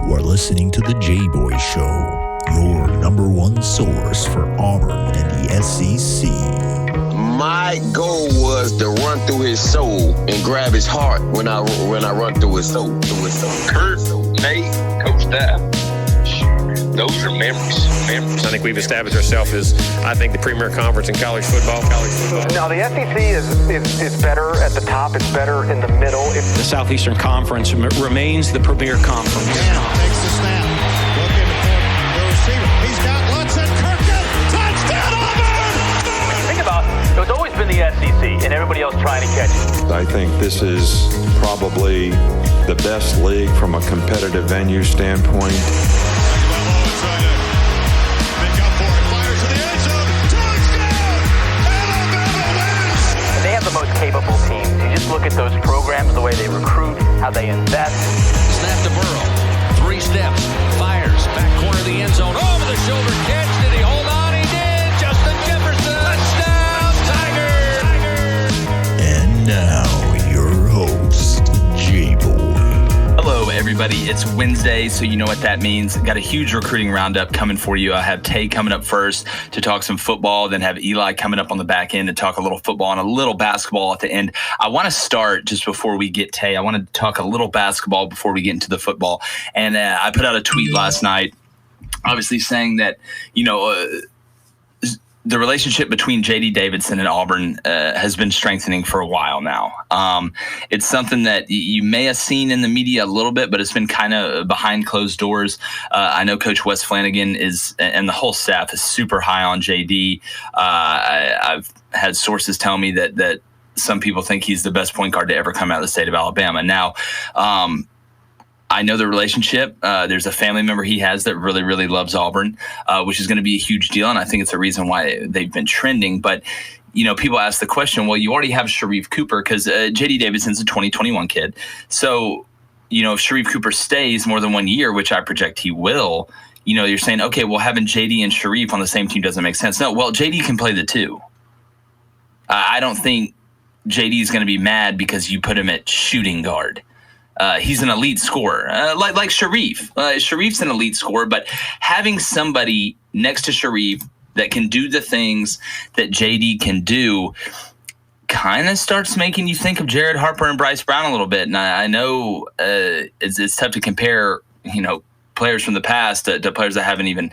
You are listening to the Jboy Show, your number one source for Auburn and the SEC. My goal was to run through his soul and grab his heart when I run through his soul. Kurt, Nate, Coach Staff, those are memories. I think we've established ourselves as, I think, the premier conference in college football. Now, the SEC is better at the top. It's better in the middle. The Southeastern Conference remains the premier conference. Now takes the snap. Looking for the receiver. He's got Lutz and Kirkland. Touchdown, Auburn! Think about it. It's always been the SEC and everybody else trying to catch it. I think this is probably the best league from a competitive venue standpoint. They have the most capable teams. You just look at those programs, the way they recruit, how they invest. Snap to Burrow. 3 steps. Fires. Back corner of the end zone. Over the shoulder catch. Did he hold on? He did. Justin Jefferson. Touchdown, Tiger. And now, your host, Jboy. Hello, everybody. It's Wednesday, so you know what that means. Got a huge recruiting roundup coming for you. I have Tay coming up first to talk some football, then have Eli coming up on the back end to talk a little football and a little basketball at the end. I want to start just before we get Tay. I want to talk a little basketball before we get into the football. And I put out a tweet last night, obviously saying that, the relationship between J.D. Davidson and Auburn has been strengthening for a while now. It's something that you may have seen in the media a little bit, but it's been kind of behind closed doors. I know Coach Wes Flanagan and the whole staff is super high on J.D. I've had sources tell me that some people think he's the best point guard to ever come out of the state of Alabama. Now, I know the relationship. There's a family member he has that really, really loves Auburn, which is going to be a huge deal. And I think it's a reason why they've been trending. But, people ask the question, well, you already have Sharif Cooper because J.D. Davidson's a 2021 kid. So, if Sharif Cooper stays more than 1 year, which I project he will, you're saying, okay, well, having J.D. and Sharif on the same team doesn't make sense. No, well, J.D. can play the two. I don't think J.D. is going to be mad because you put him at shooting guard. He's an elite scorer, like Sharif. Sharif's an elite scorer, but having somebody next to Sharif that can do the things that JD can do kind of starts making you think of Jared Harper and Bryce Brown a little bit. And I know it's tough to compare, players from the past to players that haven't even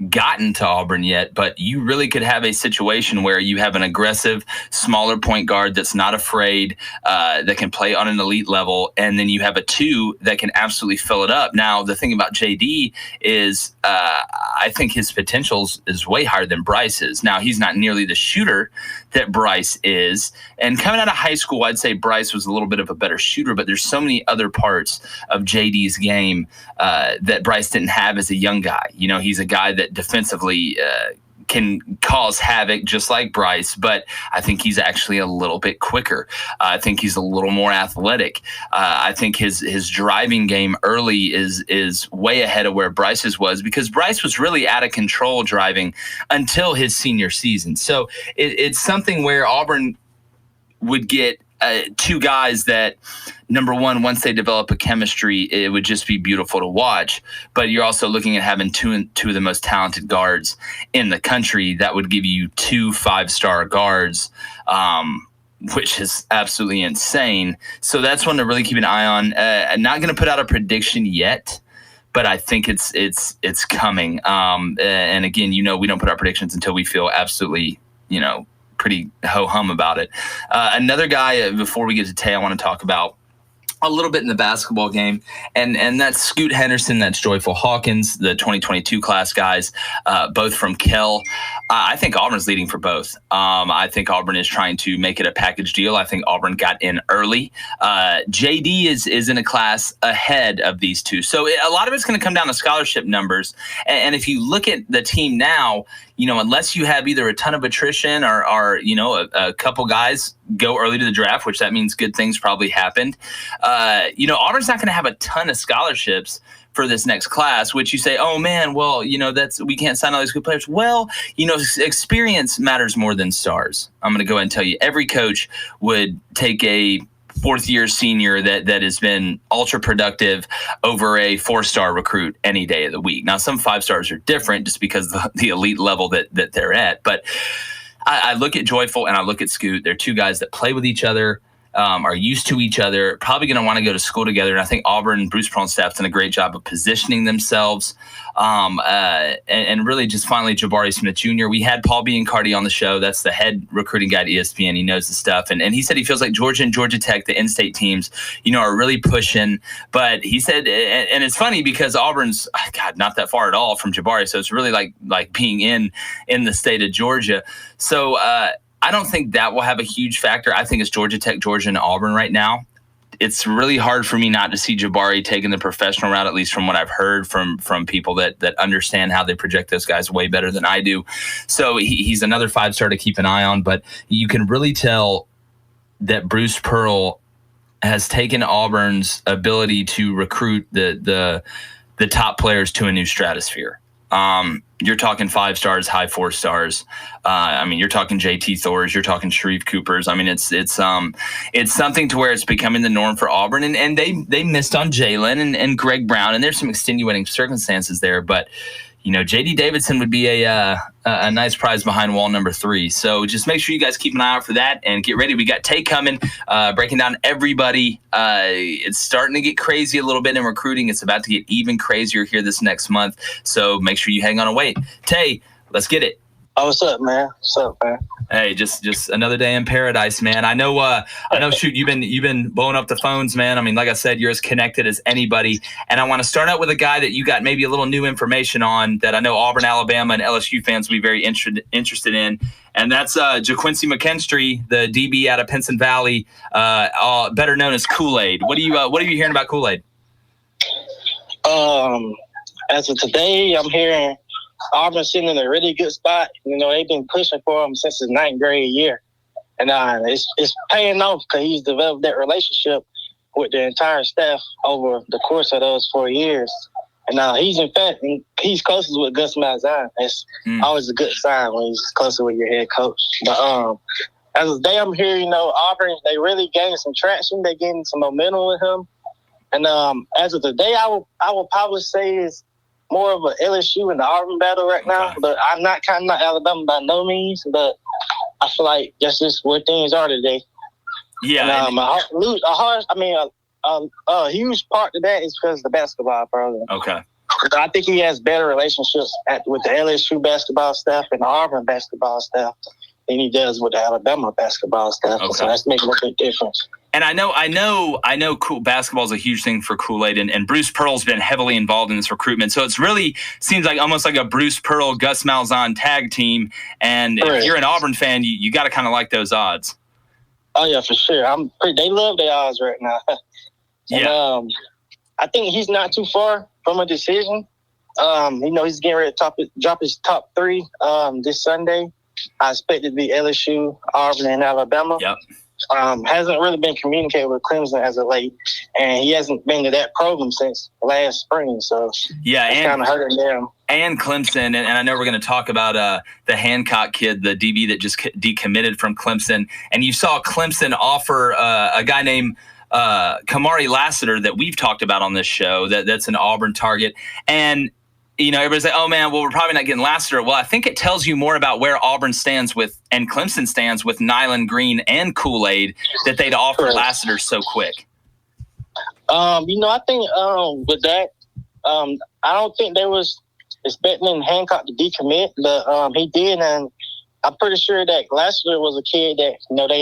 gotten to Auburn yet, but you really could have a situation where you have an aggressive, smaller point guard that's not afraid, that can play on an elite level, and then you have a 2 that can absolutely fill it up. Now, the thing about JD is I think his potential is way higher than Bryce's. Now, he's not nearly the shooter that Bryce is, and coming out of high school, I'd say Bryce was a little bit of a better shooter, but there's so many other parts of JD's game that Bryce didn't have as a young guy. He's a guy that defensively can cause havoc just like Bryce, but I think he's actually a little bit quicker. I think he's a little more athletic. I think his driving game early is way ahead of where Bryce's was, because Bryce was really out of control driving until his senior season. So it's something where Auburn would get 2 guys that, number one, once they develop a chemistry, it would just be beautiful to watch. But you're also looking at having two of the most talented guards in the country. That would give you 2 5-star guards, which is absolutely insane. So that's one to really keep an eye on. I'm not going to put out a prediction yet, but I think it's coming. And again, we don't put out predictions until we feel absolutely, pretty ho-hum about it. Another guy, before we get to Tay, I want to talk about a little bit in the basketball game, and that's Scoot Henderson, that's Joyful Hawkins, the 2022 class guys, both from Kell. I think Auburn's leading for both. I think Auburn is trying to make it a package deal. I think Auburn got in early. JD is in a class ahead of these two. So a lot of it's going to come down to scholarship numbers. And if you look at the team now, unless you have either a ton of attrition or a couple guys go early to the draft, which that means good things probably happened. Auburn's not going to have a ton of scholarships for this next class, which you say, oh man, well, we can't sign all these good players. Well, experience matters more than stars. I'm going to go ahead and tell you, every coach would take a fourth-year senior that has been ultra productive over a 4-star recruit any day of the week. Now, some 5-stars are different just because of the elite level that they're at. But I look at Joyful and I look at Scoot. They're two guys that play with each other, are used to each other, probably going to want to go to school together. And I think Auburn, Bruce Pearl's staff's done a great job of positioning themselves. And really just finally Jabari Smith Jr. We had Paul Biancardi on the show. That's the head recruiting guy at ESPN. He knows the stuff. And he said he feels like Georgia and Georgia Tech, the in-state teams, are really pushing. But he said, and it's funny because Auburn's, not that far at all from Jabari. So it's really like being in the state of Georgia. So I don't think that will have a huge factor. I think it's Georgia Tech, Georgia, and Auburn right now. It's really hard for me not to see Jabari taking the professional route, at least from what I've heard from people that understand how they project those guys way better than I do. So he's another 5-star to keep an eye on. But you can really tell that Bruce Pearl has taken Auburn's ability to recruit the top players to a new stratosphere. You're talking 5 stars, high 4 stars. You're talking JT Thors, you're talking Sharif Coopers. It's something to where it's becoming the norm for Auburn, and they missed on Jalen and Greg Brown, and there's some extenuating circumstances there. But J.D. Davidson would be a nice prize behind wall number 3. So just make sure you guys keep an eye out for that and get ready. We got Tay coming, breaking down everybody. It's starting to get crazy a little bit in recruiting. It's about to get even crazier here this next month. So make sure you hang on and wait. Tay, let's get it. Oh, what's up, man? Hey, just another day in paradise, man. I know. Shoot, you've been blowing up the phones, man. Like I said, you're as connected as anybody. And I want to start out with a guy that you got maybe a little new information on that I know Auburn, Alabama, and LSU fans will be very interested in. And that's JaQuincy McKinstry, the DB out of Pinson Valley, better known as Kool-Aid. What are you hearing about Kool-Aid? As of today, I'm hearing Auburn's sitting in a really good spot. They've been pushing for him since his 9th grade year. And it's paying off because he's developed that relationship with the entire staff over the course of those 4 years. And he's closest with Gus Malzahn. It's always a good sign when he's closer with your head coach. But as of today, I'm here, Auburn, they really gained some traction. They gained some momentum with him. And as of today, I will probably say is more of an LSU and the Auburn battle right now, but I'm not counting out Alabama by no means. But I feel like that's just where things are today. Yeah, and, a huge part of that is because of the basketball program. Okay, I think he has better relationships with the LSU basketball staff and the Auburn basketball staff than he does with the Alabama basketball staff. Okay. So that's making a big difference. And I know cool basketball is a huge thing for Kool-Aid, and Bruce Pearl's been heavily involved in this recruitment. So it's really seems like almost like a Bruce Pearl, Gus Malzahn tag team. And if you're an Auburn fan, you got to kind of like those odds. Oh yeah, for sure. They love their odds right now. Yeah. And, I think he's not too far from a decision. He's getting ready to drop his top 3 this Sunday. I expect it to be LSU, Auburn, and Alabama. Yep. Hasn't really been communicating with Clemson as of late, and he hasn't been to that program since last spring. So yeah, it's kind of hurting them. And Clemson, and I know we're going to talk about the Hancock kid, the DB that just decommitted from Clemson, and you saw Clemson offer a guy named Kamari Lassiter that we've talked about on this show. That's an Auburn target, and everybody's like, oh, man, well, we're probably not getting Lassiter. Well, I think it tells you more about where Auburn stands with and Clemson stands with Nyland Green and Kool-Aid that they'd offer Lassiter so quick. I think with that, I don't think they was expecting Hancock to decommit, but he did, and I'm pretty sure that Lassiter was a kid that they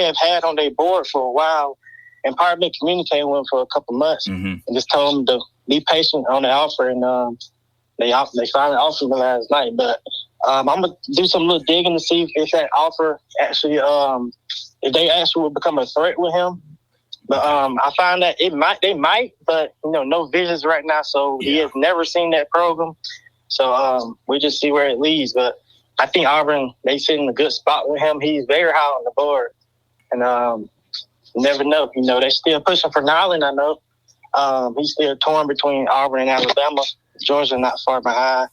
have had on their board for a while and probably been communicating with him for a couple months, and just told him to be patient on the offer, and they finally offered him last night. But I'm gonna do some little digging to see if that offer actually, if they actually will become a threat with him. But I find that they might, but no visions right now. So he has never seen that program. So we just see where it leads. But I think Auburn, they sit in a good spot with him. He's very high on the board, and you never know. They're still pushing for Nyland. I know. He's still torn between Auburn and Alabama. Georgia not far behind.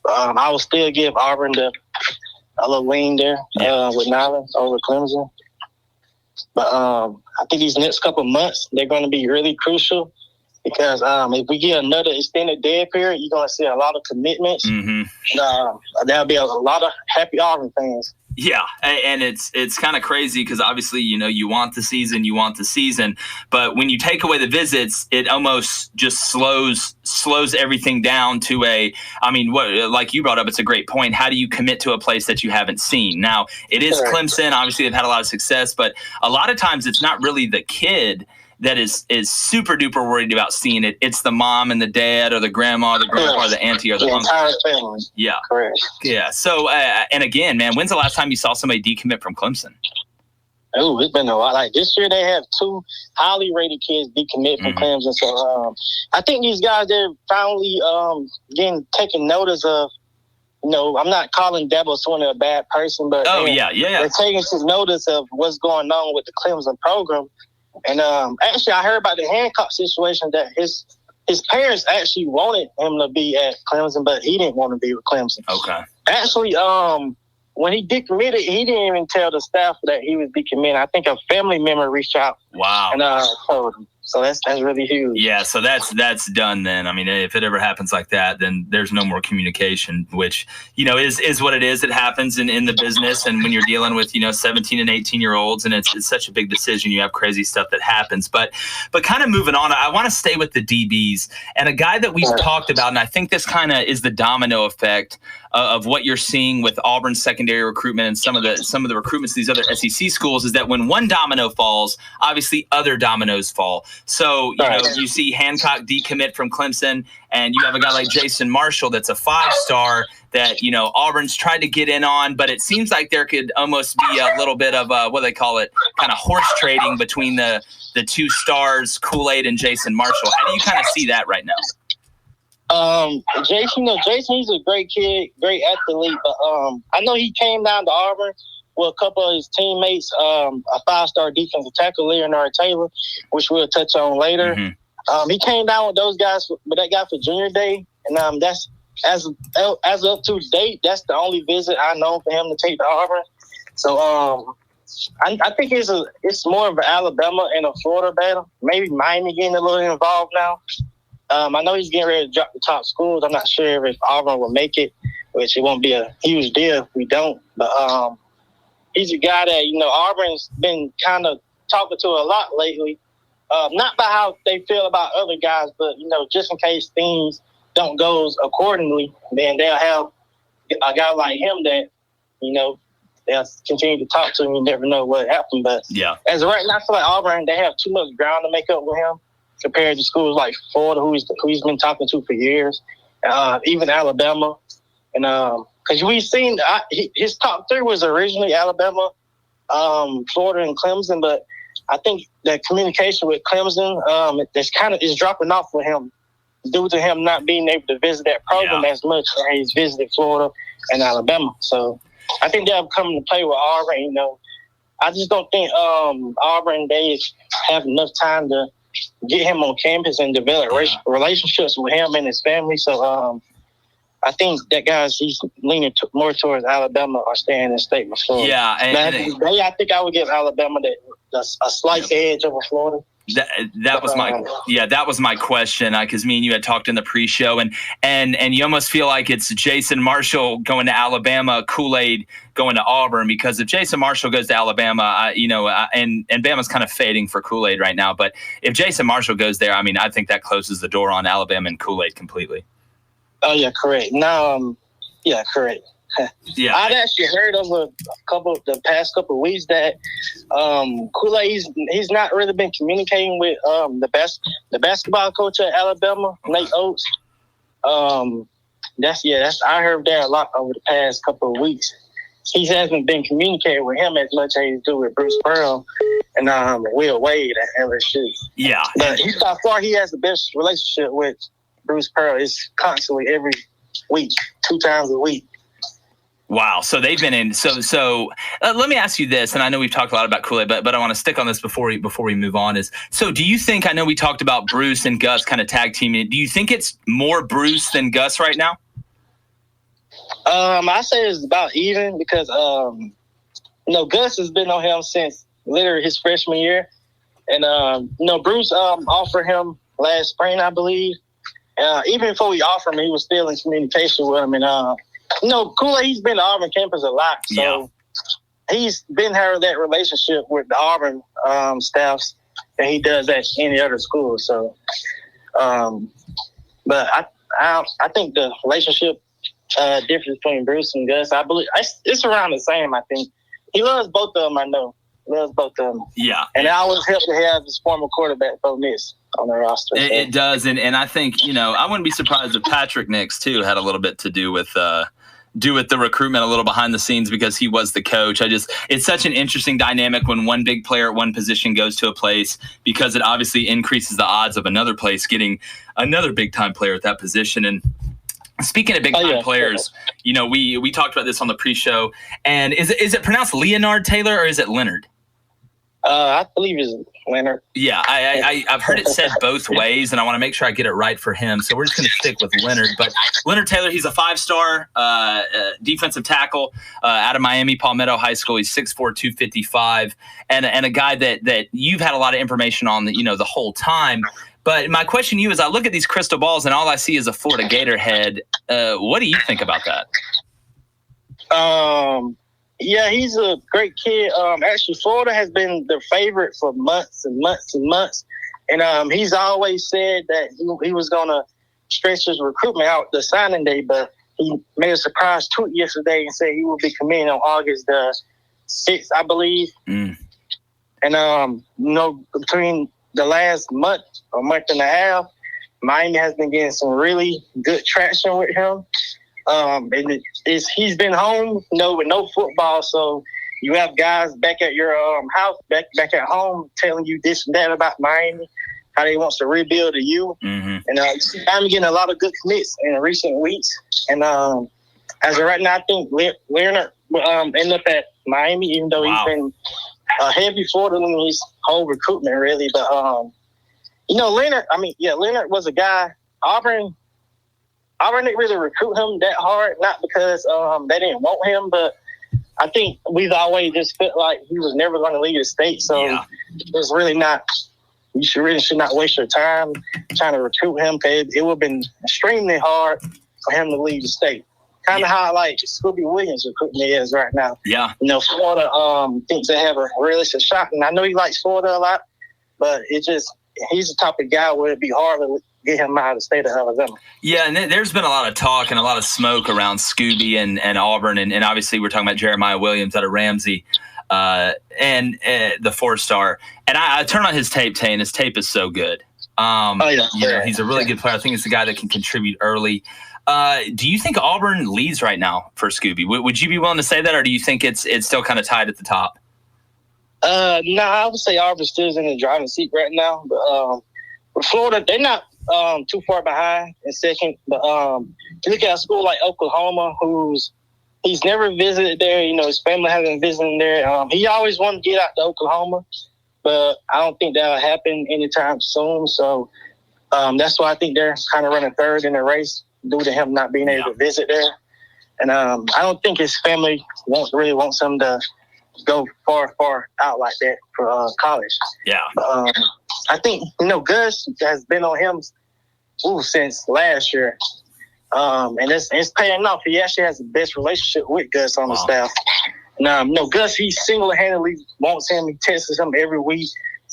I will still give Auburn a little lean there with Nyland over Clemson. But I think these next couple months, they're going to be really crucial because if we get another extended dead period, you're going to see a lot of commitments. Mm-hmm. There'll be a lot of happy Auburn fans. Yeah, and it's kind of crazy because obviously, you want the season, but when you take away the visits, it almost just slows everything down to what, like you brought up, it's a great point. How do you commit to a place that you haven't seen? Now, it is Clemson. Obviously, they've had a lot of success, but a lot of times it's not really the kid that is super duper worried about seeing it. It's the mom and the dad or the grandma, the grandpa, or the auntie, or the uncle. Entire family. Yeah. Correct. Yeah. So, and again, man, when's the last time you saw somebody decommit from Clemson? Oh, it's been a while. Like this year, they have 2 highly rated kids decommit from Clemson. So, I think these guys, they're finally taking notice of. I'm not calling Dabo Swinney a bad person, but they're taking some notice of what's going on with the Clemson program. And actually, I heard about the Hancock situation that his parents actually wanted him to be at Clemson, but he didn't want to be with Clemson. Okay. Actually, when he decommitted, he didn't even tell the staff that he was decommitting. I think a family member reached out. Wow. And told him. So that's really huge. Yeah, so that's done then. I mean, if it ever happens like that, then there's no more communication, which, is what it is. It happens in the business. And when you're dealing with, 17 and 18-year-olds, and it's such a big decision, you have crazy stuff that happens. But kind of moving on, I want to stay with the DBs. And a guy that we've talked about, and I think this kind of is the domino effect of what you're seeing with Auburn's secondary recruitment and some of the recruitments of these other SEC schools, is that when one domino falls, obviously other dominoes fall. So, you see Hancock decommit from Clemson, and you have a guy like Jason Marshall that's a 5-star that, Auburn's tried to get in on, but it seems like there could almost be a little bit of what they call it, kind of horse trading between the 2 stars, Kool-Aid and Jason Marshall. How do you kind of see that right now? Jason, he's a great kid, great athlete, but I know he came down to Auburn with a couple of his teammates, a 5-star defensive tackle, Leonard Taylor, which we'll touch on later. Mm-hmm. He came down with those guys, with that guy for junior day, and that's as up to date, that's the only visit I know for him to take to Auburn. So I think it's more of an Alabama and a Florida battle. Maybe Miami getting a little involved now. I know he's getting ready to drop the top schools. I'm not sure if Auburn will make it, which it won't be a huge deal if we don't. But he's a guy that, Auburn's been kind of talking to a lot lately. Not about how they feel about other guys, but, just in case things don't go accordingly, then they'll have a guy like him that, they'll continue to talk to him. You never know what happened. But as of right now, I feel like Auburn, they have too much ground to make up with him, compared to schools like Florida, who he's been talking to for years, even Alabama. And because we've seen his top 3 was originally Alabama, Florida, and Clemson, but I think that communication with Clemson is dropping off for him due to him not being able to visit that program as much as he's visited Florida and Alabama. So I think they'll come to play with Auburn. I just don't think Auburn, they have enough time to get him on campus and develop relationships with him and his family. So I think that he's leaning more towards Alabama or staying in state with Florida. Yeah, I think I would give Alabama a slight edge over Florida. That was my question, because me and you had talked in the pre-show, and you almost feel like it's Jason Marshall going to Alabama, Kool-Aid going to Auburn, because if Jason Marshall goes to Alabama, and Bama's kind of fading for Kool-Aid right now, but if Jason Marshall goes there, I think that closes the door on Alabama and Kool-Aid completely. Oh yeah, correct. Now, correct. Yeah, I'd actually heard over the past couple of weeks that Kool-Aid he's not really been communicating with the basketball coach at Alabama, Nate Oates. I heard that a lot over the past couple of weeks. He hasn't been communicating with him as much as he do with Bruce Pearl and Will Wade at LSU. Yeah, but by far he has the best relationship with Bruce Pearl. It's constantly every week, 2 times a week. Wow. So they've been in. So let me ask you this, and I know we've talked a lot about Kool-Aid, but I want to stick on this before we move on. Do you think, I know we talked about Bruce and Gus kind of tag teaming. Do you think it's more Bruce than Gus right now? I say it's about even because, Gus has been on him since literally his freshman year. And, Bruce offered him last spring, I believe. Even before we offered him, he was still in communication with him. And, Kool-Aid, he's been to Auburn campus a lot. So he's been having that relationship with the Auburn staffs that he does at any other school. So, but I think the relationship difference between Bruce and Gus, I believe it's around the same. I think he loves both of them. I know loves both of them. Yeah, and it always helps to have his former quarterback Bo Nix on the roster. It does, and I think I wouldn't be surprised if Patrick Nix too had a little bit to do with the recruitment, a little behind the scenes, because he was the coach. It's such an interesting dynamic when one big player at one position goes to a place, because it obviously increases the odds of another place getting another big time player at that position. And speaking of big time players, we talked about this on the pre-show. And is it pronounced Leonard Taylor or is it Leonard? I believe it's Leonard. Yeah, I've heard it said both ways, and I want to make sure I get it right for him. So we're just going to stick with Leonard. But Leonard Taylor, he's a 5-star defensive tackle out of Miami Palmetto High School. He's 6'4", 255, and a guy that you've had a lot of information on the whole time. But my question to you is, I look at these crystal balls, and all I see is a Florida Gator head. What do you think about that? Yeah, he's a great kid. Actually, Florida has been their favorite for months and months and months. And he's always said that he was going to stretch his recruitment out the signing day, but he made a surprise tweet yesterday and said he will be committing on August the 6th, I believe. And, between the last month or month and a half, Miami has been getting some really good traction with him. And he's been home, with no football, so you have guys back at your house, back at home, telling you this and that about Miami, how they wants to rebuild to you. Mm-hmm. And I'm getting a lot of good commits in recent weeks. And as of right now, I think Leonard will end up at Miami, even though he's been heavy Florida in his whole recruitment, really. But Leonard was a guy. Auburn didn't really recruit him that hard, not because they didn't want him, but I think we've always just felt like he was never going to leave the state. So it's really not. You should not waste your time trying to recruit him, because it would have been extremely hard for him to leave the state. Kind of how Scooby Williams recruitment is right now. Yeah. Florida thinks they have a realistic shot, and I know he likes Florida a lot, but he's the type of guy where it'd be hard to get him out of the state of Alabama. Yeah, and there's been a lot of talk and a lot of smoke around Scooby and Auburn, and obviously we're talking about Jeremiah Williams out of Ramsey and the 4-star. And I turn on his tape, Tay, and his tape is so good. He's a really good player. I think it's a guy that can contribute early. Do you think Auburn leads right now for Scooby? Would you be willing to say that, or do you think it's still kind of tied at the top? No, I would say Auburn still is in the driving seat right now. But Florida, they're not too far behind in second. But you look at a school like Oklahoma, he's never visited there. His family hasn't visited there. He always wanted to get out to Oklahoma, but I don't think that'll happen anytime soon. So that's why I think they're kind of running third in the race due to him not being able to visit there. And I don't think his family really wants him to go far out like that for college. Yeah. I think, Gus has been on him since last year. And it's paying off. He actually has the best relationship with Gus on the staff. And, Gus, he single-handedly wants him. He texts him every week,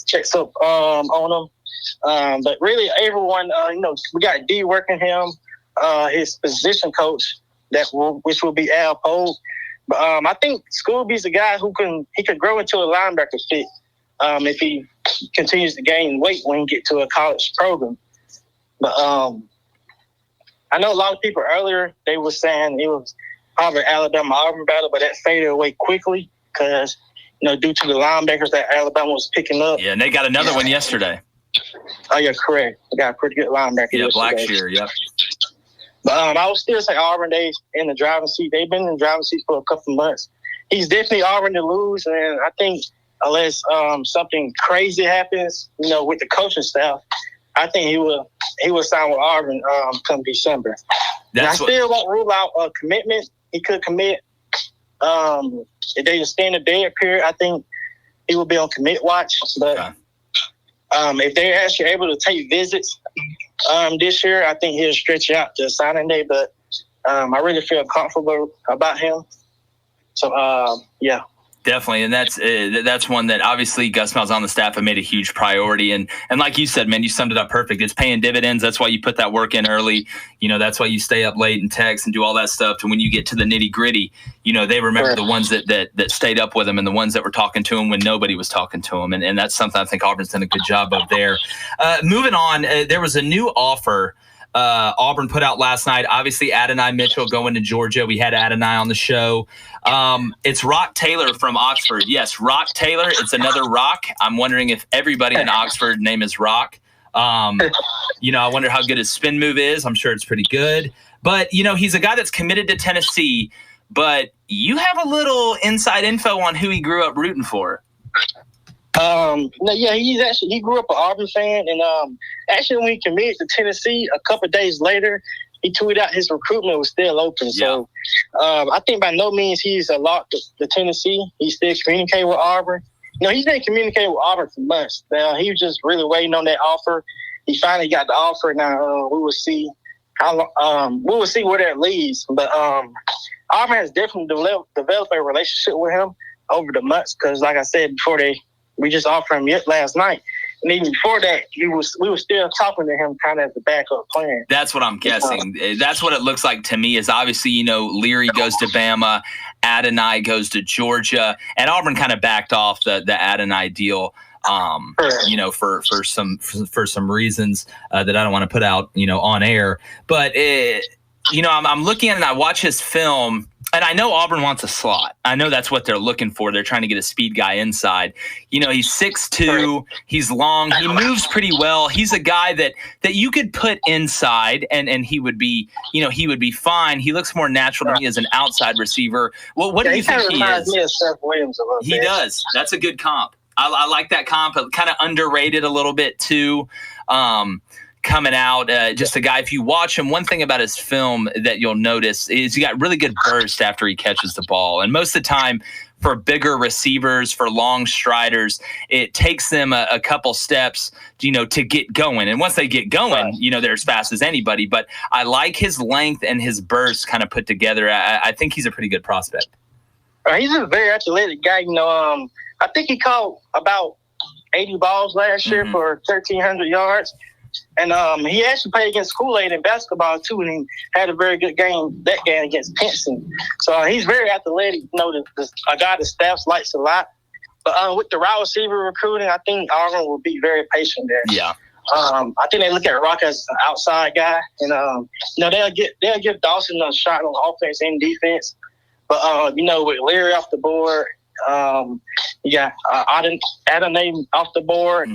checks up on him. But really, everyone, we got D working him, his position coach, which will be Al Poe. But I think Scooby's a guy who could grow into a linebacker fit if he continues to gain weight when he get to a college program. But I know a lot of people earlier, they were saying it was probably Alabama-Auburn battle, but that faded away quickly because, due to the linebackers that Alabama was picking up. Yeah, and they got another one yesterday. Oh, yeah, correct. They got a pretty good linebacker yesterday. Blackshear, yeah. But I would still say Auburn, they in the driving seat. They've been in the driving seat for a couple of months. He's definitely Auburn to lose, and I think unless something crazy happens, with the coaching staff, I think he will sign with Auburn come December. I still won't rule out a commitment. He could commit if they just stay in the dead period. I think he will be on commit watch. But if they're actually able to take visits this year, I think he'll stretch out to signing day. But I really feel comfortable about him. So, yeah. Definitely, and that's one that obviously Gus Malzahn the staff have made a huge priority, and like you said, man, you summed it up perfect. It's paying dividends. That's why you put that work in early. That's why you stay up late and text and do all that stuff. And when you get to the nitty gritty, they remember the ones that stayed up with him and the ones that were talking to him when nobody was talking to him, and that's something I think Auburn's done a good job of there. Moving on, there was a new offer Auburn put out last night. Obviously, Adonai Mitchell going to Georgia. We had Adonai on the show. It's Rock Taylor from Oxford. Yes, Rock Taylor. It's another Rock. I'm wondering if everybody in Oxford name is Rock. I wonder how good his spin move is. I'm sure it's pretty good. But, he's a guy that's committed to Tennessee. But you have a little inside info on who he grew up rooting for. He grew up an Auburn fan, and actually when he committed to Tennessee, a couple of days later, he tweeted out his recruitment was still open. So I think by no means he's a lock to Tennessee. He still communicating with Auburn. He's been communicating with Auburn for months. Now he was just really waiting on that offer. He finally got the offer. Now we will see where that leads. But Auburn has definitely developed a relationship with him over the months because, like I said before, we just offered him last night. And even before that, we were still talking to him kind of as a backup plan. That's what I'm guessing. That's what it looks like to me is obviously, Leary goes to Bama, Adonai goes to Georgia, and Auburn kind of backed off the Adonai deal, for some reasons that I don't want to put out, on air. But, I'm looking at it and I watch his film. And I know Auburn wants a slot. I know that's what they're looking for. They're trying to get a speed guy inside. He's 6'2", he's long, he moves pretty well. He's a guy that you could put inside and he would be, he would be fine. He looks more natural to me as an outside receiver. Well, what do you think he is? Me of Seth Williams a little he bit. Does. That's a good comp. I like that comp. Kind of underrated a little bit too. Coming out, just a guy, if you watch him, one thing about his film that you'll notice is he got really good burst after he catches the ball. And most of the time for bigger receivers, for long striders, it takes them a couple steps, to get going. And once they get going, they're as fast as anybody. But I like his length and his burst kind of put together. I think he's a pretty good prospect. He's a very athletic guy. I think he caught about 80 balls last year for 1,300 yards. And he actually played against Kool-Aid in basketball, too, and he had a very good game that game against Pinson. So he's very athletic, a guy the staff likes a lot. But with the wide receiver recruiting, I think Auburn will be very patient there. Yeah. I think they look at Rock as an outside guy, and they'll give Dawson a shot on offense and defense. But with Leary off the board, you got Adonai off the board.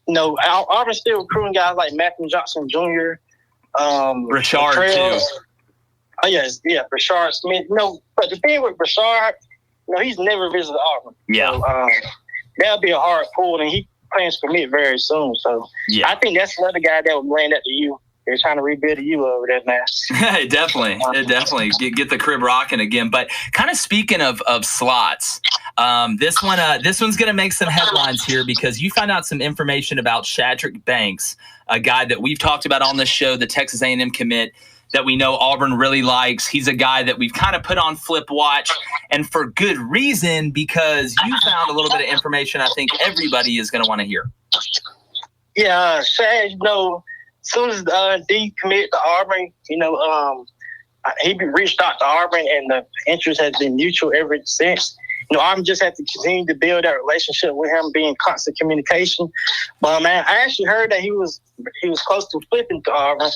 Auburn's still recruiting guys like Matthew Johnson Jr. Richard too. Oh yeah, Richard Smith. But the thing with Richard, he's never visited Auburn. Yeah. So, that'll be a hard pull, and he plans to commit very soon. So I think that's another guy that would land at the U. They're trying to rebuild you over there, man. Definitely. Get the crib rocking again. But kind of speaking of slots, this one's going to make some headlines here because you found out some information about Shadrack Banks, a guy that we've talked about on this show, the Texas A&M commit that we know Auburn really likes. He's a guy that we've kind of put on flip watch, and for good reason because you found a little bit of information I think everybody is going to want to hear. Yeah, Shad, as soon as D committed to Auburn, he reached out to Auburn, and the interest has been mutual ever since. Auburn just had to continue to build that relationship with him, be in constant communication. But man, I actually heard that he was close to flipping to Auburn,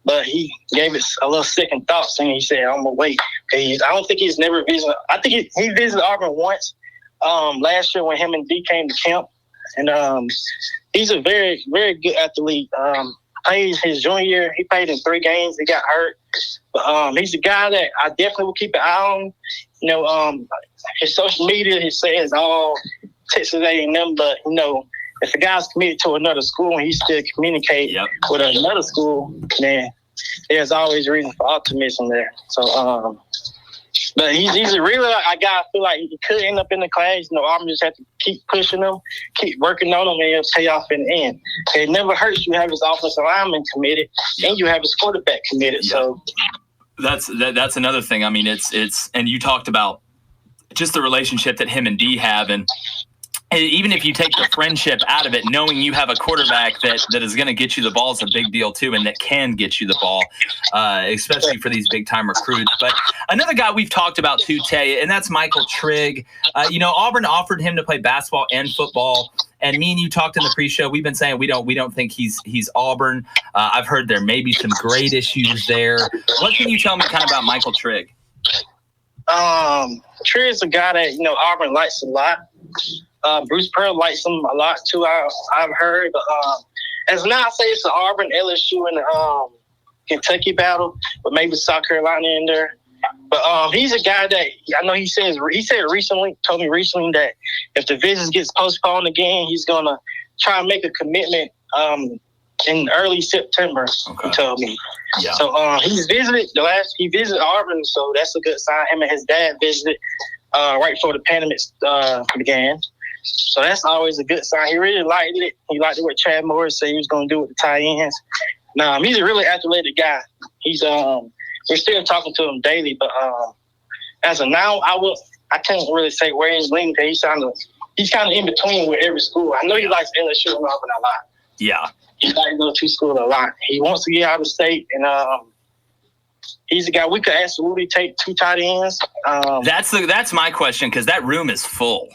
but he gave it a little second thought, and he said, "I'm gonna wait." I don't think he's never visited. I think he visited Auburn once last year when him and D came to camp, and he's a very, very good athlete. Played his junior year. He played in 3 games. He got hurt. But he's a guy that I definitely will keep an eye on. His social media, he says all Texas A&M, but, if a guy's committed to another school and he still communicate with another school, then there's always reason for optimism there. So, But he's a really a guy. I feel like he could end up in the class. Auburn just have to keep pushing him, keep working on him, and it'll pay off in the end. It never hurts you have his offensive lineman committed, and you have his quarterback committed. Yeah. So that's another thing. I mean, it's and you talked about just the relationship that him and D have, and even if you take the friendship out of it, knowing you have a quarterback that is going to get you the ball is a big deal too, and that can get you the ball, especially for these big-time recruits. But another guy we've talked about too, Tay, and that's Michael Trigg. Auburn offered him to play basketball and football, and me and you talked in the pre-show. We've been saying we don't think he's Auburn. I've heard there may be some grade issues there. What can you tell me kind of about Michael Trigg? Trigg is a guy that Auburn likes a lot. Bruce Pearl likes him a lot too. I've heard. As now I say, it's the Auburn, LSU, and Kentucky battle, but maybe South Carolina in there. But he's a guy that I know. He told me recently that if the visit gets postponed again, he's gonna try and make a commitment in early September. Okay. He told me. Yeah. So he visited Auburn, so that's a good sign. Him and his dad visited right before the pandemic began. So that's always a good sign. He really liked it. He liked it what Chad Morris said he was going to do with the tight ends. He's a really athletic guy. He's we're still talking to him daily, but as of now, I can't really say where he's leaning. He's kind of in between with every school. I know he likes LSU and Auburn a lot. Yeah, he likes those two schools a lot. He wants to get out of state, and he's a guy we could absolutely take two tight ends. That's my question, because that room is full.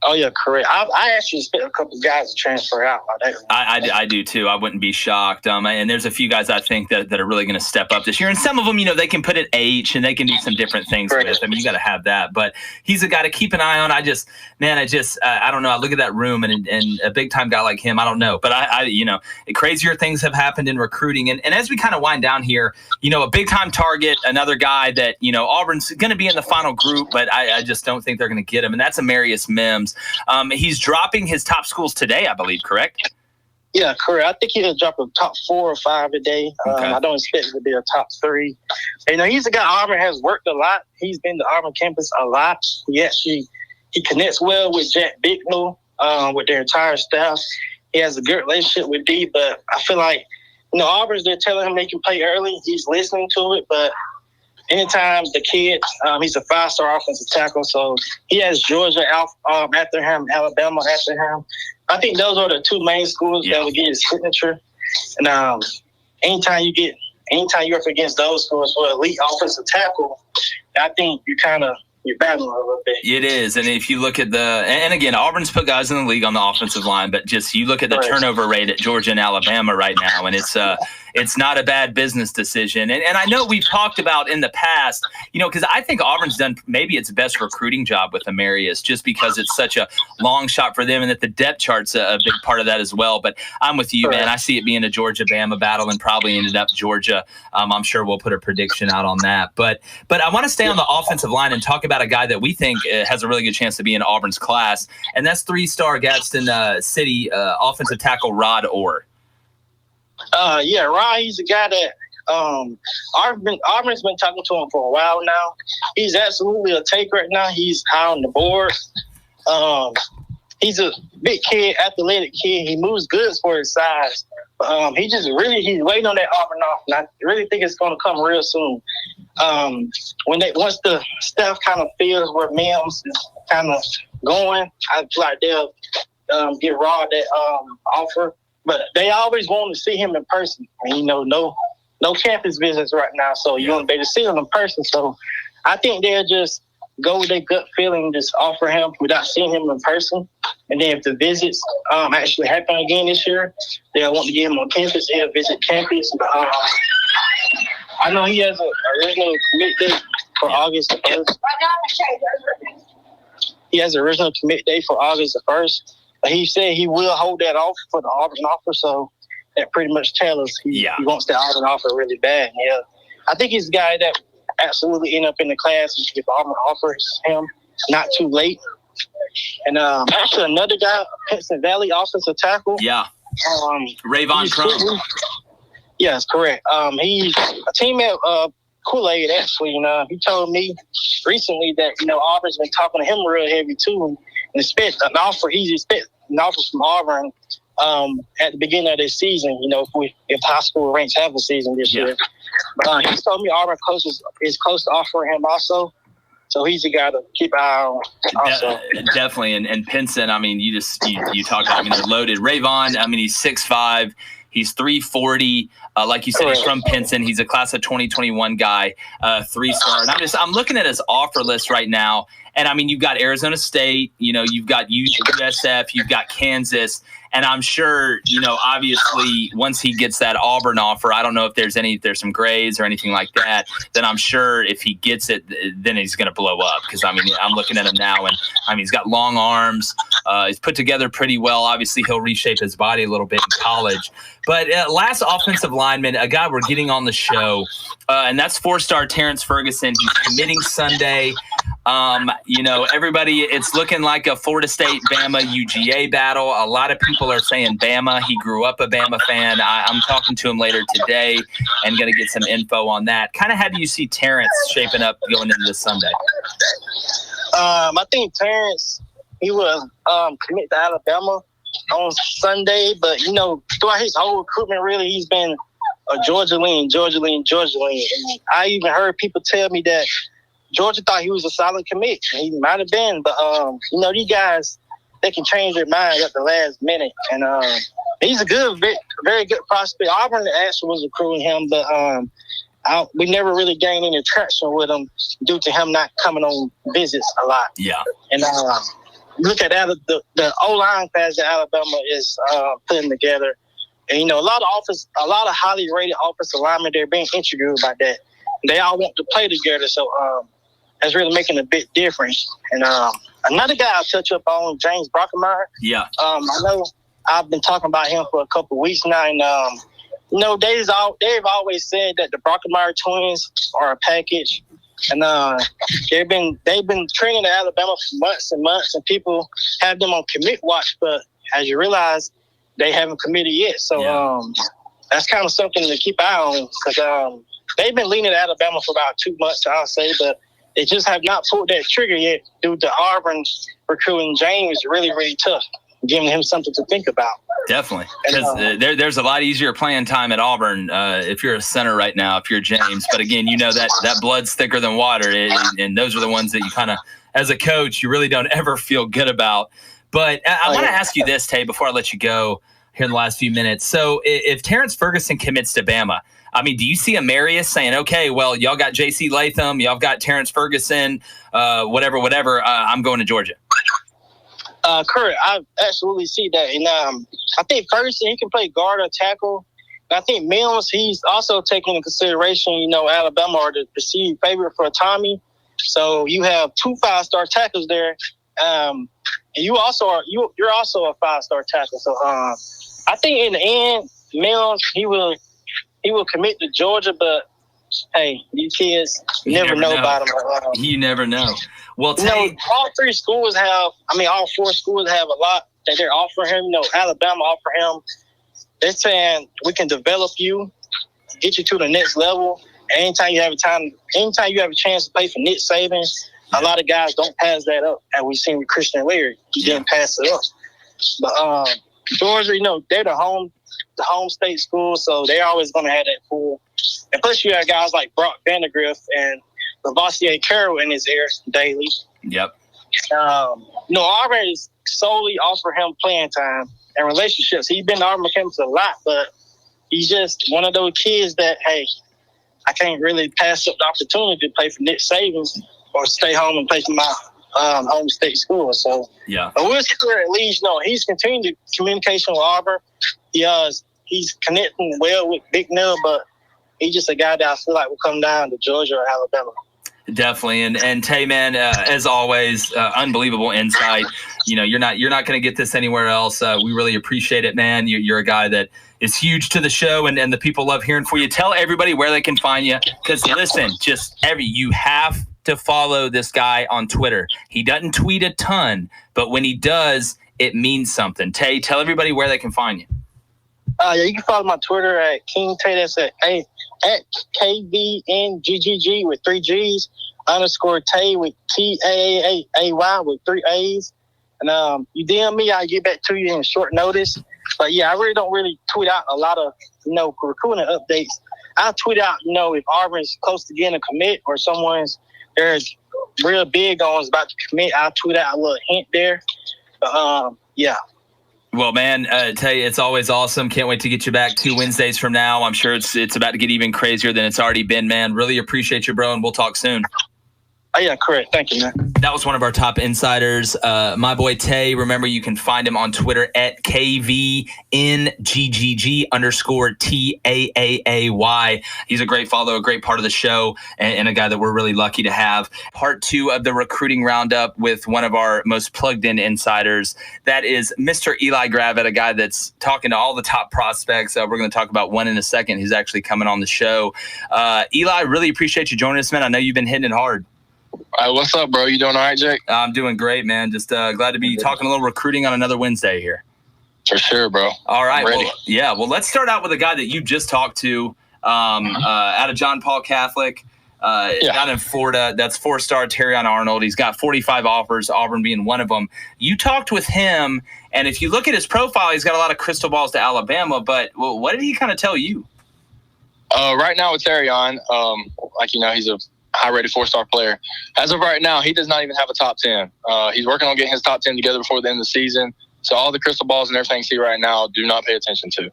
Oh, yeah, correct. I actually expect a couple of guys to transfer out. I do, too. I wouldn't be shocked. And there's a few guys I think that are really going to step up this year. And some of them, they can put an H and they can do some different things with. I mean, you got to have that. But he's a guy to keep an eye on. I don't know. I look at that room and a big-time guy like him, I don't know. But, crazier things have happened in recruiting. And as we kind of wind down here, a big-time target, another guy that, Auburn's going to be in the final group, but I just don't think they're going to get him. And that's Amarius Mims. He's dropping his top schools today, I believe, correct? Yeah, correct. I think he'll drop a top 4 or 5 today. Okay. I don't expect it to be a top 3. He's a guy Auburn has worked a lot. He's been to Auburn campus a lot. He connects well with Jack Bicknell, with their entire staff. He has a good relationship with D, but I feel like, Auburn's, they're telling him they can play early. He's listening to it, but anytime the kid, he's a 5-star offensive tackle, so he has Georgia after him, Alabama after him. I think those are the two main schools that will get his signature. And anytime you're up against those schools for elite offensive tackle, I think you're battling a little bit. It is. And if you look at and again, Auburn's put guys in the league on the offensive line, but just you look at the turnover rate at Georgia and Alabama right now, and it's not a bad business decision. And I know we've talked about in the past, because I think Auburn's done maybe its best recruiting job with Amarius, just because it's such a long shot for them and that the depth chart's a big part of that as well. But I'm with you, man. I see it being a Georgia-Bama battle and probably ended up Georgia. I'm sure we'll put a prediction out on that. But I want to stay on the offensive line and talk about a guy that we think has a really good chance to be in Auburn's class, and that's 3-star Gadsden City offensive tackle Rod Orr. Rod, he's a guy that Auburn's been talking to him for a while now. He's absolutely a take right now. He's high on the board. He's a big kid, athletic kid. He moves good for his size. He's waiting on that Auburn off, and I really think it's going to come real soon. Once the staff kind of feels where Mims is kind of going, I feel like they'll give Rod that offer. But they always want to see him in person. And, no campus visits right now, so you won't be able to see him in person. So I think they'll just go with their gut feeling, just offer him without seeing him in person. And then if the visits actually happen again this year, they'll want to get him on campus. He'll visit campus. I know he has an original commit date for August the 1st. He has an original commit date for August the 1st. But he said he will hold that off for the Auburn offer, so that pretty much tells us he wants the Auburn offer really bad. Yeah, I think he's a guy that absolutely end up in the class if Auburn offers him not too late. And actually another guy, Hudson Valley offensive tackle. Yeah. Rayvon Crum. Yes, correct. He's a teammate of Kool-Aid, actually. He told me recently that, Auburn's been talking to him real heavy, too. And he's expecting an offer from Auburn at the beginning of this season, if high school ranks have a season this year. But he told me Auburn is close to offering him also. So he's a guy to keep an eye on also. Definitely. And Pinson, I mean, you talked about, they're loaded. Rayvon, he's 6'5". He's 340. Like you said, he's from Pinson. He's a class of 2021 guy, 3-star. And I'm looking at his offer list right now. And you've got Arizona State, you've got USF, you've got Kansas. And I'm sure, obviously, once he gets that Auburn offer, I don't know if there's some grades or anything like that, then I'm sure if he gets it, then he's going to blow up. Because, I'm looking at him now, and, he's got long arms. He's put together pretty well. Obviously, he'll reshape his body a little bit in college. But last offensive lineman, a guy we're getting on the show, and that's 4-star Terrence Ferguson. He's committing Sunday. Everybody, it's looking like a Florida State Bama UGA battle. A lot of people are saying Bama. He grew up a Bama fan. I'm talking to him later today and going to get some info on that. Kind of how do you see Terrence shaping up going into this Sunday? I think Terrence, he will commit to Alabama on Sunday, but throughout his whole recruitment, really, he's been a Georgia lean. And I even heard people tell me that Georgia thought he was a solid commit. He might have been, but these guys, they can change their mind at the last minute. And he's a very good prospect. Auburn actually was recruiting him, but we never really gained any traction with him due to him not coming on visits a lot. Yeah. And look at that, the O-line class that Alabama is putting together. And, a lot of highly rated offensive linemen, they're being interviewed by that. They all want to play together, so that's really making a big difference. And another guy I'll touch up on, James Brockemeyer. Yeah. I know I've been talking about him for a couple of weeks now, and they've always said that the Brockemeyer twins are a package, and they've been training at Alabama for months and months, and people have them on commit watch, but as you realize, they haven't committed yet. So that's kind of something to keep an eye on, because they've been leaning at Alabama for about 2 months, I'll say, but they just have not pulled that trigger yet due to Auburn recruiting James really, really tough, giving him something to think about. Definitely. Because there's a lot easier playing time at Auburn if you're a center right now, if you're James. But again, that blood's thicker than water, and those are the ones that you kind of, as a coach, you really don't ever feel good about. But I want to ask you this, Tay, before I let you go here in the last few minutes. So if Terrence Ferguson commits to Bama, do you see Amarius saying, okay, well, y'all got J.C. Latham, y'all got Terrence Ferguson, whatever, I'm going to Georgia? Correct. I absolutely see that. And I think Ferguson, he can play guard or tackle. And I think Mills, he's also taking into consideration, Alabama are the perceived favorite for Tommy. So you have 2 5-star tackles there. And you're also a 5-star tackle. So I think in the end, Mills, he will commit to Georgia, but hey, these kids, you never know about them. You never know. Well, all 4 schools have a lot that they're offering him. Alabama offer him. They're saying we can develop you, get you to the next level. Anytime you have a chance to play for Nick Saban, a lot of guys don't pass that up, as we've seen with Christian Leary. He didn't pass it up. But Georgia, they're the home state school, so they're always going to have that pool. And plus, you have guys like Brock Vandegrift and Lavoisier Carroll in his air daily. Yep. Auburn is solely offer him playing time and relationships. He's been to Auburn campus a lot, but he's just one of those kids that, hey, I can't really pass up the opportunity to play for Nick Saban or stay home and play for my home state school. So, yeah. But we'll see where it leads. He's continuing communication with Auburn. He's connecting well with Big Nell, but he's just a guy that I feel like will come down to Georgia or Alabama. Definitely. And Tay, man, as always, unbelievable insight. You're not going to get this anywhere else. We really appreciate it, man. You're a guy that is huge to the show, and the people love hearing from you. Tell everybody where they can find you, because listen, you have to follow this guy on Twitter. He doesn't tweet a ton, but when he does, it means something. Tay, tell everybody where they can find you. You can follow my Twitter at King Tay. That's at at KVNGGG with 3 G's, _ Tay with TAAAY with 3 A's. And you DM me, I'll get back to you in short notice. But yeah, I really don't tweet out a lot of, recruiting updates. I'll tweet out, if Auburn's close to getting a commit or there's real big on is about to commit. I'll tweet out a little hint there. Yeah. Well, man, Tay, it's always awesome. Can't wait to get you back 2 Wednesdays from now. I'm sure it's about to get even crazier than it's already been, man. Really appreciate you, bro, and we'll talk soon. Oh, yeah, correct. Thank you, man. That was one of our top insiders, my boy Tay. Remember, you can find him on Twitter at KVNGGG _ TAAAY. He's a great follow, a great part of the show, and a guy that we're really lucky to have. Part 2 of the Recruiting Roundup with one of our most plugged-in insiders. That is Mr. Eli Gravitt, a guy that's talking to all the top prospects. We're going to talk about one in a second. He's actually coming on the show. Eli, really appreciate you joining us, man. I know you've been hitting it hard. What's up, bro? You doing all right, Jake? I'm doing great, man. Just glad to be talking a little recruiting on another Wednesday here. For sure, bro. All right. Well, let's start out with a guy that you just talked to out of John Paul Catholic, down in Florida. That's 4-star Terrion Arnold. He's got 45 offers, Auburn being one of them. You talked with him, and if you look at his profile, he's got a lot of crystal balls to Alabama, but what did he kind of tell you? Right now with Terrion, he's a high-rated 4-star player. As of right now, he does not even have a top 10. He's working on getting his top 10 together before the end of the season. So all the crystal balls and everything you see right now, do not pay attention to.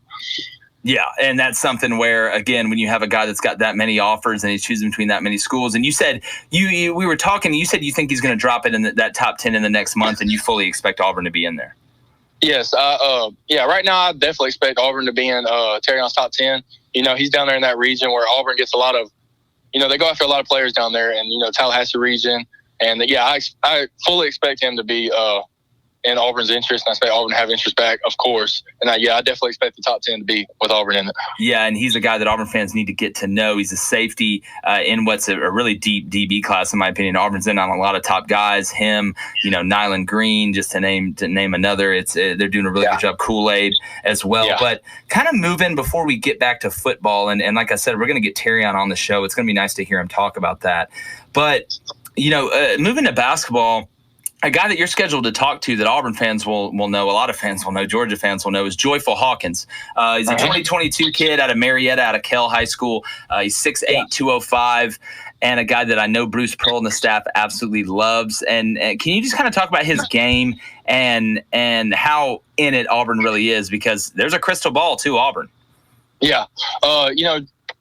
Yeah, and that's something where, again, when you have a guy that's got that many offers and he's choosing between that many schools, and you said we were talking, you said you think he's going to drop it in that top 10 in the next month, and you fully expect Auburn to be in there. Yes, right now I definitely expect Auburn to be in Terrion's top 10. He's down there in that region where Auburn gets a lot of, they go after a lot of players down there in, Tallahassee region. And, I fully expect him to be in Auburn's interest, and I expect Auburn to have interest back, of course. And, I definitely expect the top 10 to be with Auburn in it. Yeah, and he's a guy that Auburn fans need to get to know. He's a safety in what's a really deep DB class, in my opinion. Auburn's in on a lot of top guys. Him, Nyland Green, just to name another. They're doing a really good job. Kool-Aid as well. Yeah. But kind of moving before we get back to football, and like I said, we're going to get Terrion on the show. It's going to be nice to hear him talk about that. But, moving to basketball, a guy that you're scheduled to talk to that Auburn fans will know, a lot of fans will know, Georgia fans will know, is Joyful Hawkins. He's a 2022 kid out of Marietta, out of Kell High School. He's 6'8", 205, and a guy that I know Bruce Pearl and the staff absolutely loves. And can you just kind of talk about his game and how in it Auburn really is? Because there's a crystal ball to Auburn. Yeah.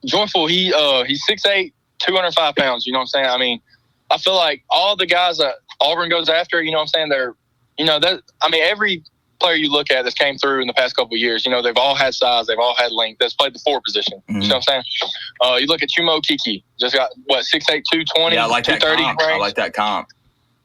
Joyful, he's 6'8", 205 pounds. You know what I'm saying? I mean, I feel like all the guys that Auburn goes after, they're, every player you look at that's came through in the past couple of years, they've all had size, they've all had length, that's played the 4 position. Mm-hmm. You know what I'm saying? You look at Chumo Kiki, just got, 6'8", 220, yeah, I like 230 that comp. I like that comp.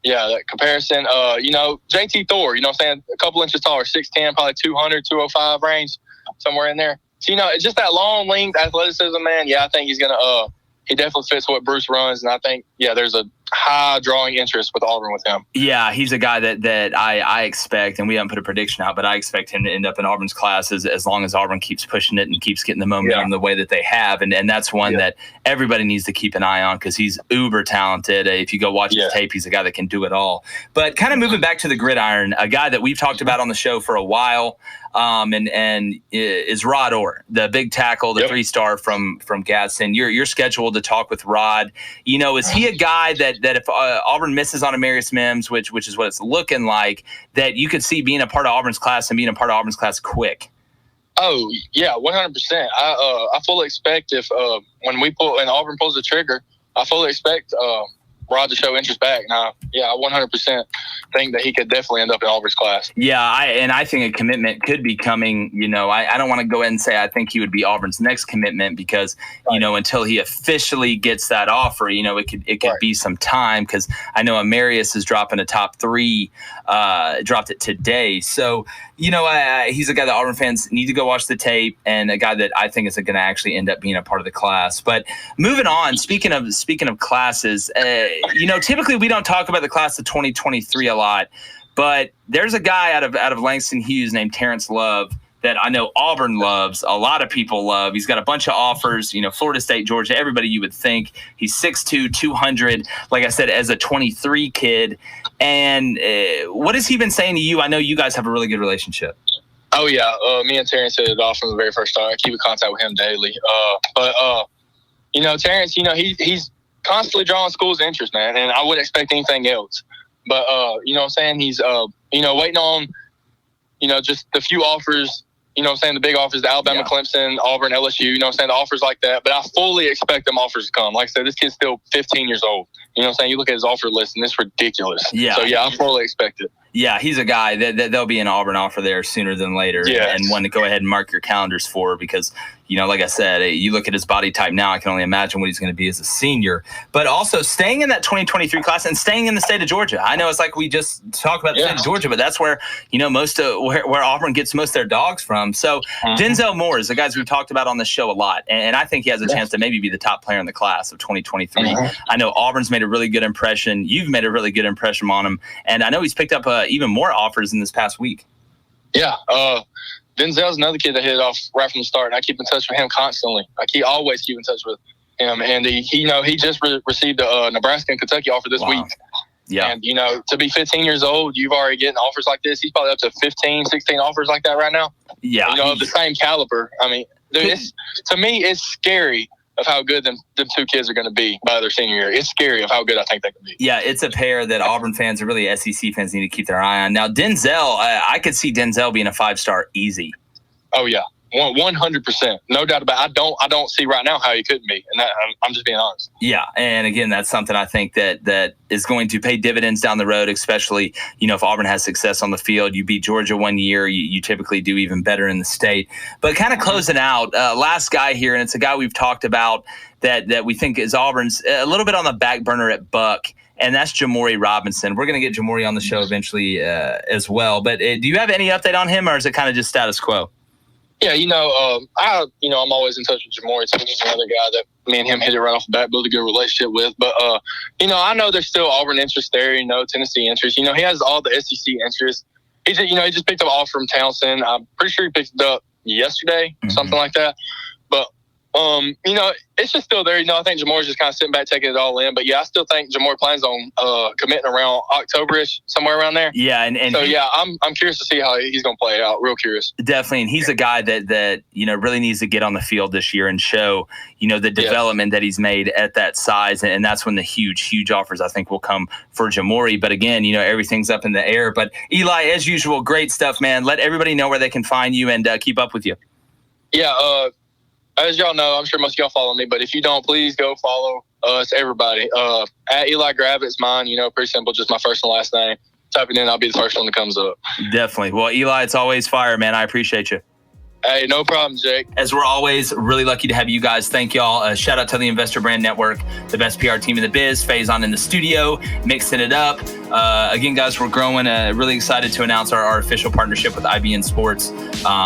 Yeah, that comparison. JT Thor, you know what I'm saying? A couple inches taller, 6'10", probably 200, 205 range, somewhere in there. So, it's just that long length athleticism, man. Yeah, I think he's going to he definitely fits what Bruce runs, and I think, there's a high drawing interest with Auburn with him. Yeah, he's a guy that I expect, and we haven't put a prediction out, but I expect him to end up in Auburn's class as long as Auburn keeps pushing it and keeps getting the momentum the way that they have. And that's one that everybody needs to keep an eye on because he's uber talented. If you go watch his tape, he's a guy that can do it all. But kind of moving back to the gridiron, a guy that we've talked about on the show for a while, and is Rod Orr, the big tackle, the 3-star from Gadsden. You're scheduled to talk with Rod. Is he a guy that if Auburn misses on Amarius Mims, which is what it's looking like, that you could see being a part of Auburn's class and being a part of Auburn's class quick? Oh yeah, 100%. I fully expect if when Auburn pulls the trigger, I fully expect Rod to show interest back. Now, I 100% think that he could definitely end up in Auburn's class. Yeah, I think a commitment could be coming. I don't want to go ahead and say I think he would be Auburn's next commitment because, until he officially gets that offer, it could be some time because I know Amarius is dropping a top 3, dropped it today. So, he's a guy that Auburn fans need to go watch the tape and a guy that I think is going to actually end up being a part of the class. But moving on, speaking of classes, typically we don't talk about the class of 2023 a lot, but there's a guy out of Langston Hughes named Terrence Love that I know Auburn loves, a lot of people love. He's got a bunch of offers, Florida State, Georgia, everybody you would think. He's 6'2", 200, like I said, as a 23 kid. And what has he been saying to you? I know you guys have a really good relationship. Oh, yeah. Me and Terrence hit it off from the very first start. I keep in contact with him daily. But Terrence, he's constantly drawing schools' interest, man, and I wouldn't expect anything else. But, you know what I'm saying, he's, waiting on, just the few offers, the big offers, the Alabama, Clemson, Auburn, LSU, the offers like that. But I fully expect them offers to come. Like I said, this kid's still 15 years old. You look at his offer list, and it's ridiculous. Yeah. So, I fully expect it. Yeah, he's a guy that there'll be an Auburn offer there sooner than later, and one to go ahead and mark your calendars for, because, like I said, you look at his body type now, I can only imagine what he's going to be as a senior. But also staying in that 2023 class and staying in the state of Georgia. I know it's like we just talked about the state of Georgia, but that's where, most of where Auburn gets most of their dogs from. So Denzel Moore is the guys we've talked about on this show a lot, and I think he has a chance to maybe be the top player in the class of 2023. I know Auburn's made a really good impression. You've made a really good impression on him, and I know he's picked up even more offers in this past week. Yeah, Denzel's another kid that hit it off right from the start, and I keep in touch with him constantly. I always keep in touch with him, and he just received a Nebraska and Kentucky offer this week. Yeah, and to be 15 years old, you've already getting offers like this. He's probably up to 15, 16 offers like that right now. Yeah, of the same caliber. I mean, dude, to me, it's scary of how good them two kids are going to be by their senior year. It's scary of how good I think they can be. Yeah, it's a pair that Auburn fans or really SEC fans need to keep their eye on. Now, Denzel, I could see Denzel being a 5-star easy. Oh, yeah. 100%. No doubt about it. I don't see right now how he couldn't be. And I'm just being honest. Yeah. And again, that's something I think that is going to pay dividends down the road, especially, if Auburn has success on the field. You beat Georgia one year, you typically do even better in the state. But kind of closing out, last guy here, and it's a guy we've talked about that we think is Auburn's a little bit on the back burner at Buck. And that's Jboy Robinson. We're going to get Jboy on the show eventually as well. But do you have any update on him, or is it kind of just status quo? Yeah, I'm always in touch with Jboy too. He's another guy that me and him hit it right off the bat, build a good relationship with. But, I know there's still Auburn interest there, Tennessee interest. He has all the SEC interest. He just picked up an offer from Townsend. I'm pretty sure he picked it up yesterday, something like that. But, it's just still there. I think Jboy's just kind of sitting back, taking it all in. But, I still think Jboy plans on committing around October-ish, somewhere around there. Yeah, and so, I'm curious to see how he's going to play it out. Real curious. Definitely, and he's a guy that really needs to get on the field this year and show, the development that he's made at that size. And that's when the huge offers, I think, will come for Jboy. But, again, everything's up in the air. But, Eli, as usual, great stuff, man. Let everybody know where they can find you and keep up with you. Yeah, as y'all know, I'm sure most of y'all follow me, but if you don't, please go follow us, everybody. At Eli Gravitt's mine, pretty simple, just my first and last name. Type it in, I'll be the first one that comes up. Definitely. Well, Eli, it's always fire, man. I appreciate you. Hey, no problem, Jake. As we're always really lucky to have you guys. Thank y'all. Shout out to the Investor Brand Network, the best PR team in the biz. Faison in the studio, mixing it up. Again, guys, we're growing. Really excited to announce our official partnership with IBN Sports.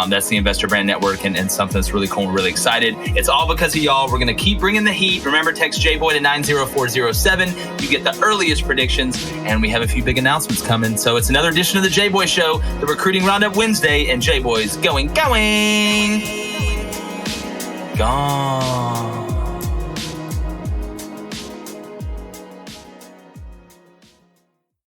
That's the Investor Brand Network and something that's really cool. We're really excited. It's all because of y'all. We're going to keep bringing the heat. Remember, text Jboy to 90407. You get the earliest predictions, and we have a few big announcements coming. So it's another edition of the Jboy Show, the Recruiting Roundup Wednesday, and Jboy's going. Gone.